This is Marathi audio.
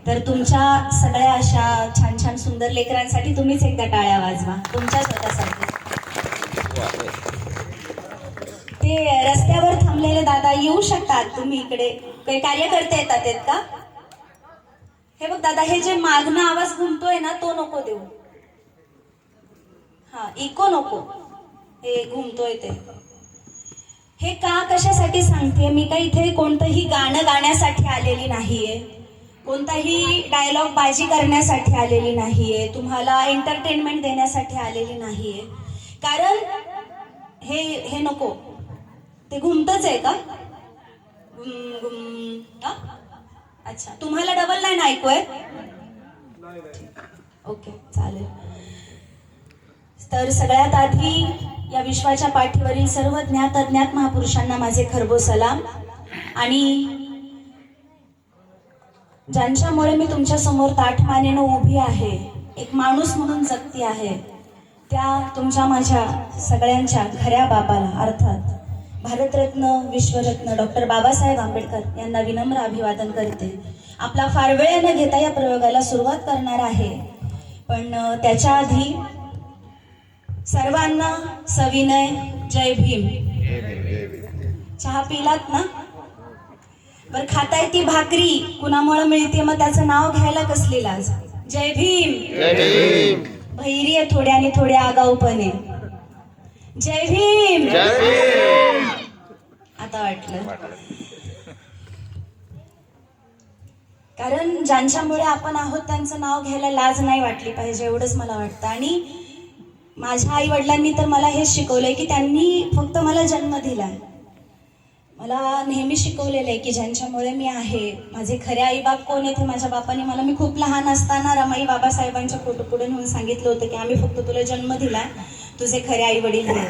तर तुमच्या सगळ्या अशा छान छान सुंदर लेकरांसाठी तुम्हीच एकदा टाळ्या वाजवा तुमच्या स्वतःसाठी. ते रस्त्यावर थांबलेले दादा येऊ शकतात, तुम्ही इकडे काही कार्यकर्ते येतात का? हे बघ दादा, हे जे मागणं आवाज घुमतोय ना तो नको देऊ. हा, इको नको, हे घुमतोय ते. हे का कशासाठी सांगते मी? काही इथे कोणतंही गाणं गाण्यासाठी आलेली नाहीये, कोणताही डायलॉग बाजी करण्यासाठी आलेली नाहीये, तुम्हाला एंटरटेनमेंट देण्यासाठी आलेली नाहीये. कारण हे नको, ते घुमतच आहे का? अच्छा, तुम्हाला डबल लाईन ऐकू आहे? ओके, चालेल. तर सगळ्यात आधी या विश्वाच्या पाठीवरील सर्व ज्ञात अज्ञात महापुरुषांना माझे खरबो सलाम. आणि ज्यांच्यामुळे मी तुमच्या समोर ताठमानेनं उभी आहे, एक माणूस म्हणून जगती आहे, त्या तुमच्या माझ्या सगळ्यांच्या खऱ्या बापाला अर्थात भारतरत्न विश्वरत्न डॉक्टर बाबासाहेब आंबेडकर यांना विनम्र अभिवादन करते. आपला फार वेळ न घेता या प्रयोगाला सुरुवात करणार आहे, पण त्याच्या आधी सर्वांना सविनय जय भीम. चहा पिलात ना? बर, खाताय ती भाकरी कुणामुळे मिळते, मग त्याचं नाव घ्यायला कसली लाज? जय भीम. भैरी आहे थोड्या आणि थोड्या आगाऊपणे. जय भीम. आता वाटलं. कारण ज्यांच्यामुळे आपण आहोत त्यांचं नाव घ्यायला लाज नाही वाटली पाहिजे, एवढंच मला वाटतं. आणि माझ्या आई वडिलांनी तर मला हेच शिकवलंय की त्यांनी फक्त मला जन्म दिलाय, मला नेहमी शिकवलेलं आहे की ज्यांच्यामुळे मी आहे, माझे खरे आई बाप कोण आहेत हे माझ्या बापाने मला, मी खूप लहान असताना रमाई बाबासाहेबांच्या फोटो पुढे नेऊन सांगितलं होतं की आम्ही फक्त तुला जन्म दिलाय, तुझे खरे आई वडील हे.